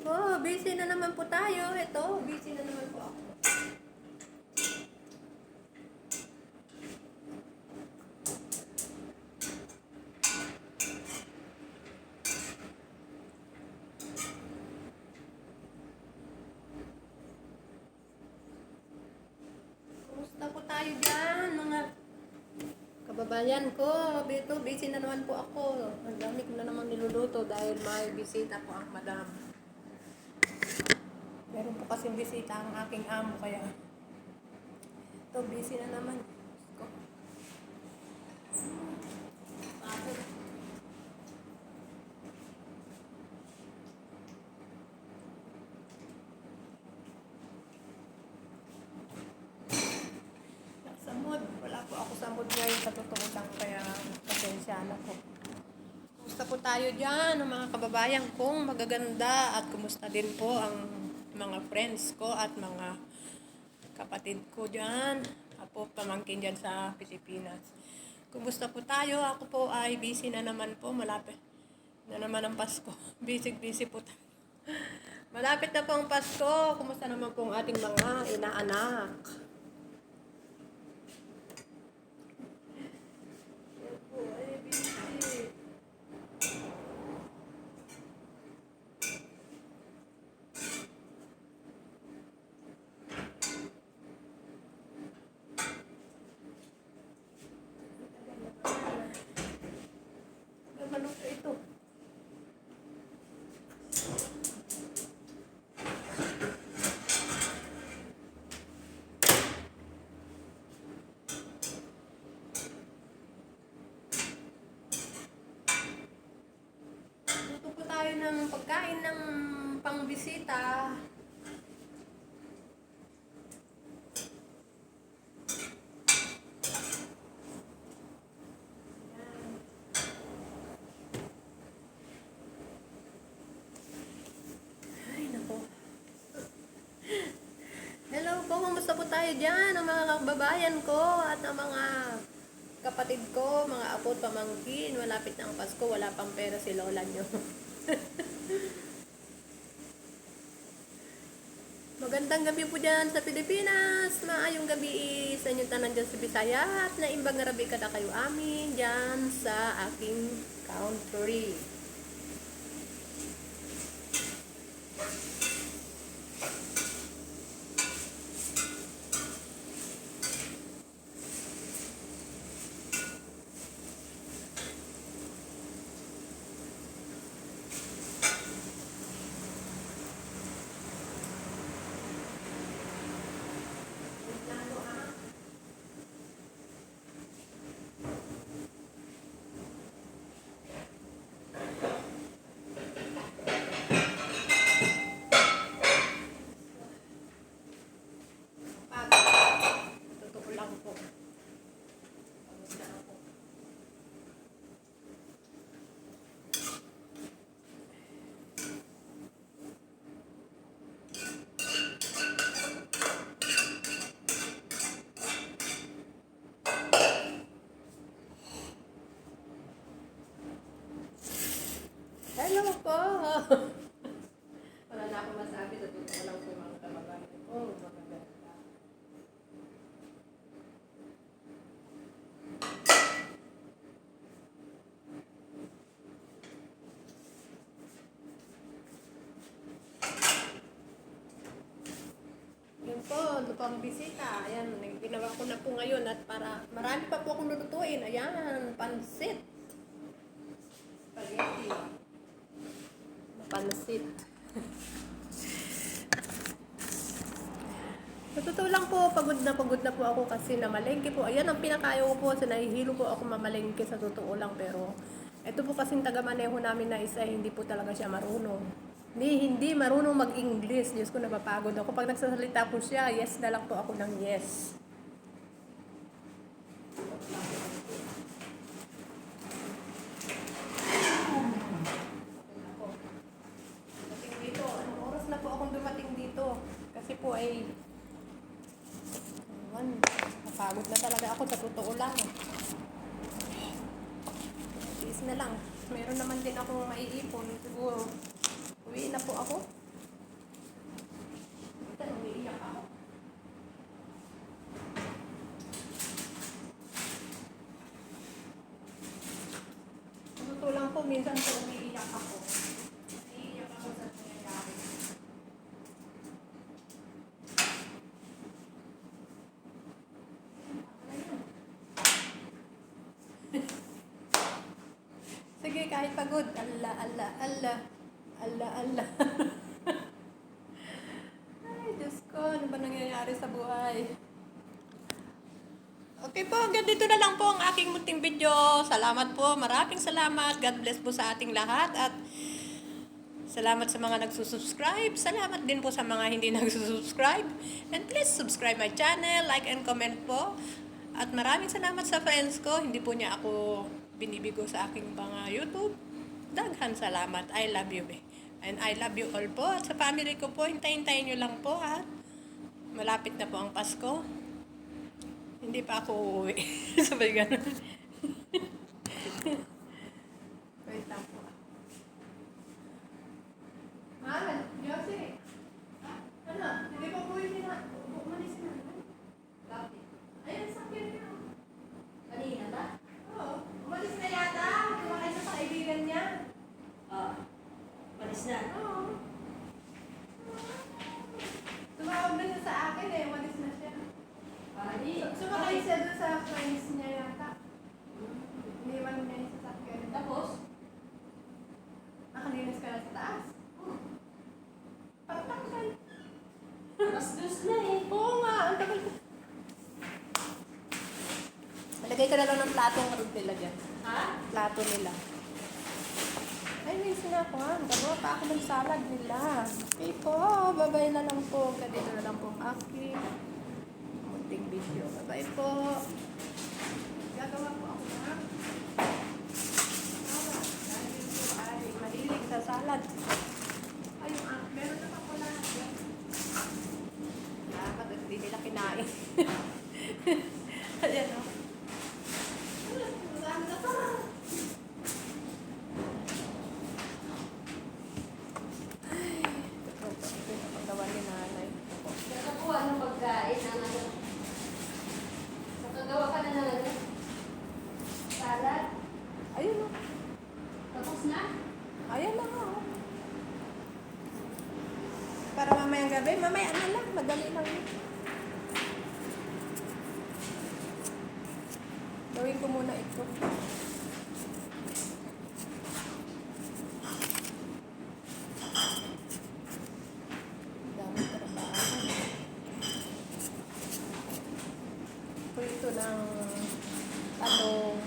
Oh, busy na naman po tayo. Ito, busy na naman po ako. Kumusta po tayo dyan, mga kababayan ko? Dito, busy na naman po ako. Ang dami ko na naman niluluto dahil may bisita po ang madam. Meron po kasing bisita ang aking amo, kaya ito, busy na naman. Pagod. Sa mood, wala po ako sa mood ngayon, sa totoo lang, kaya pasensya na po. Kumusta po tayo dyan, ang mga kababayan kong magaganda, at kumusta din po ang mga friends ko at mga kapatid ko dyan, apo pamangkin dyan sa Pilipinas. Kumusta po tayo? Ako po ay busy na naman po, malapit na naman ang Pasko. Busy po tayo. Malapit na po ang Pasko. Kumusta naman po ang ating mga inaanak? Yan po ay busy. Ano po ito? Luto po tayo ng pagkain ng pangbisita. Ay, nako. Hello po, kumusta po tayo dyan, ang mga kababayan ko at ang mga kapatid ko, mga apo at pamangkin. Malapit na ang Pasko, wala pang pera si lola nyo. Magandang gabi po dyan sa Pilipinas. Maayong gabi sa inyong tanan dyan sa Bisaya. At naimbang nga rabi kada kayo amin dyan sa aking country. Totoo lang po. Hello po! Wala na akong masabi, sa totoo lang po mga kababayan ko. Magaganda. Yan po, lupang bisita. Ayan, ginawa ko na po ngayon at para marami pa po akong lulutuin. Ayan, pansit. Spaghetti. Pansit. Sa totoo lang po, pagod na po ako kasi namalengke po. Ayan ang pinakayo ko po, sa nahihilo po ako mamalengke sa totoo lang. Pero ito po kasing taga-maneho namin na isa, hindi po talaga siya marunong. Hindi marunong mag-English. Diyos ko, napapagod ako. Pag nagsasalita po siya, yes na lang po ako ng yes. Dumating dito. Anong oras na po akong dumating dito? Kasi po ay napagod na talaga ako sa totoo lang. Tiis na lang. Meron naman din akong maiipon. Siguro, uwi na po ako. minsan po umiiyak ako. Umiiyak ako sa nangyayari. Sige, kahit pagod. Allah, Allah, Allah. Allah, Allah. Ay, Diyos ko. Ano ba nangyayari sa buhay? Okay po, hanggang dito na lang po ang aking munting video. Salamat po. Maraming salamat. God bless po sa ating lahat. At salamat sa mga nagsusubscribe. Salamat din po sa mga hindi nagsusubscribe. And please subscribe my channel, like and comment po. At maraming salamat sa friends ko. Hindi po niya ako binibigo sa aking mga YouTube. Daghan salamat. I love you, be. And I love you all po. At sa family ko po, hintayin-tayin nyo lang po, ha. Malapit na po ang Pasko. Hindi pa ako uuwi. Sabay ganun. Wait lang po. Mahal, Josie. Ano? Hindi pa po yun na. Umalis na. Bakit? Ayun, sakyan niya. Kanina ba? Oo. Umalis na yata. Kumakay sa kaibigan niya. Oo. Palis na. Oo. Tumawag na siya sa akin eh. Umalis na siya. Di. Sumakay siya doon sa friends niya yata. Iniwan niya yung sasakyan. Tapos? Nakalinis ka na sa taas. Pagtakal. Mas dus na eh. Oo nga, ang tagal ko. Malagay ka na lang ng platong karod nila dyan. Ha? Plato nila. Ay, miss na ako ha. Gagawa pa ako ng salad nila. Okay po, bye-bye na lang po. Dito na lang po ang aking munting video. Bye-bye po. Gagawa po ako na. Salad. Dahil po ay mahilig sa salad. Ay, meron na pa pala. Dapat hindi nila kinain. Ayan o. Saan na pa? Paggawa ni nanay. Nakakuha ng pagkain ng ano. Nakagawa ka na ng ano. Salad. Ayun o. Tapos na? Ayan na nga o. Para mamayang gabi. Mamaya na lang. Madali lang yun. Gawin ko muna ito. Dami trabaho. Prito ng talong,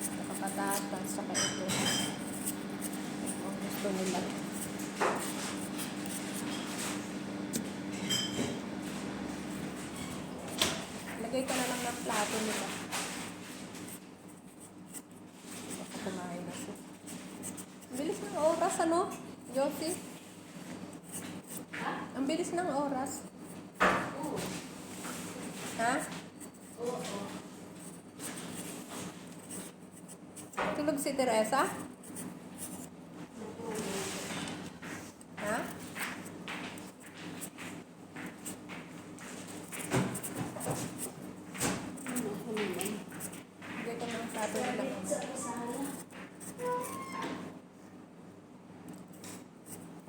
saka patatas, saka ito. Ang gusto nila. Lagay ka na lang ng plato nila. Baka kumain na siya. Bilis ng oras, ano? Josie? Ha? Ang bilis ng oras. Oo. Ha? Oo. Tulog si Teresa? Natulog. Ha? Ano ko naman? Lagay ka ng plato nila. Sa sala.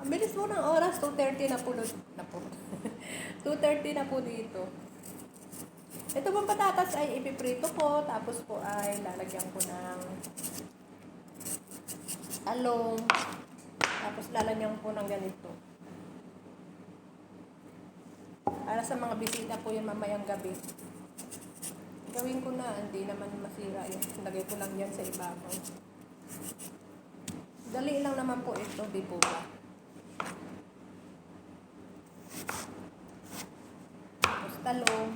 Ang bilis mo ng oras, 2:30 na po. 2:30 na po dito. Ito pong patatas ay ipiprito ko, tapos po ay lalagyan ko ng talong, tapos lalagyan ko ng ganito. Para sa mga bisita po yun mamayang gabi. Gawin ko na, hindi naman masira yun. Lagay ko lang yan sa ibabaw. Dali lang naman po ito, di po ba? Tapos talong.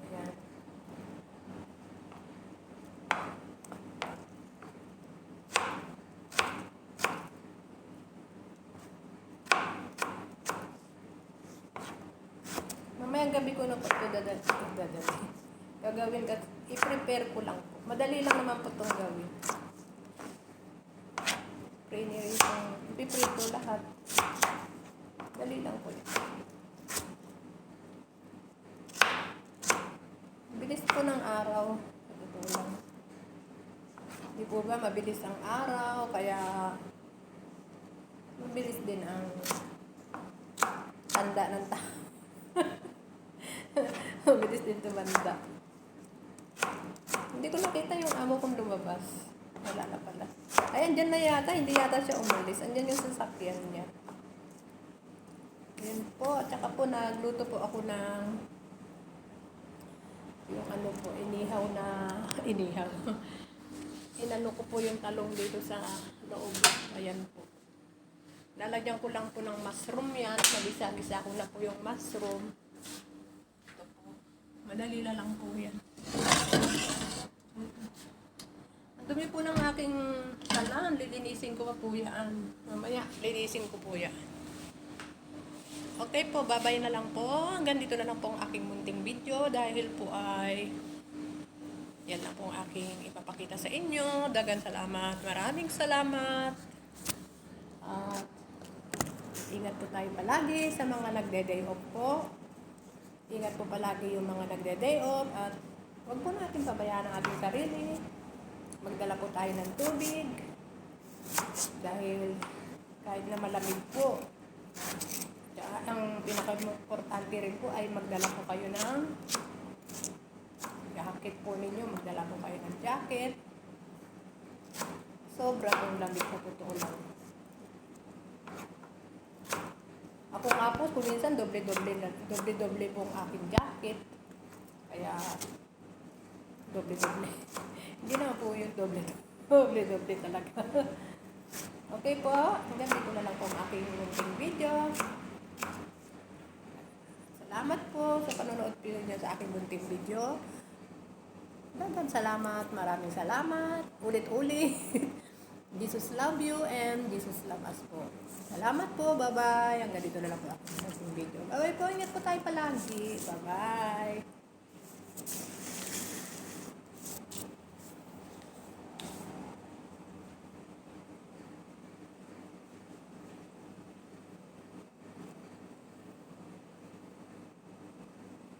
Ayan. Mamayang gabi ko na po ito dadalhin. Gagawin ka, i-prepare ko lang po. Madali lang naman po itong gawin. Ipiprito lahat. Dali lang po yun. Bilis po ng araw. Ito lang. po ba, mabilis ang araw, kaya mabilis din ang tanda ng tao. Mabilis din tumanda. Hindi ko nakita yung amo kong lumabas. Wala na pala. Ay, andyan na yata. Hindi yata siya umalis. Andyan yung sasakyan niya. Yun po. At saka po, nagluto po ako ng yung ano po, inihaw na inihaw. Inano ko po yung talong dito sa loob. Ayan po. Lalagyan ko lang po ng mushroom yan. Nagisa-gisa ko na po yung mushroom. Ito po. Madali na lang po yan. Ang dumi po ng aking talan. Lilinisin ko pa po yan. Mamaya, linisin ko po yan. Okay po, babay na lang po. Hanggang dito na lang po ang aking munting video. Dahil po ay yan na po ang aking ipapakita sa inyo. Dagan salamat. Maraming salamat. At ingat po tayo palagi sa mga nagde-day off po. Ingat po palagi yung mga nagde-day off. At huwag po natin pabayaan ang ating sarili. Magdala po tayo ng tubig. Dahil kahit na malamig po, ang pinaka-importante rin po ay magdala po kayo ng jacket po ninyo. Magdala po kayo ng jacket. Sobra pong lamig po, totoo lang. Ako nga po, kung minsan doble-doble po ang aking jacket. Kaya, doble-doble. Hindi naman po yung doble-doble talaga. Okay po, hanggang dito na lang po ang aking munting video. Salamat po sa panonood po niyo sa aking munting video. Dagan salamat, maraming salamat. Ulit-ulit. Jesus love you and Jesus love us po. Salamat po, bye-bye. Hanggang dito na lang po ang aking munting video. Bye-bye po, ingat po tayo palagi. Bye-bye.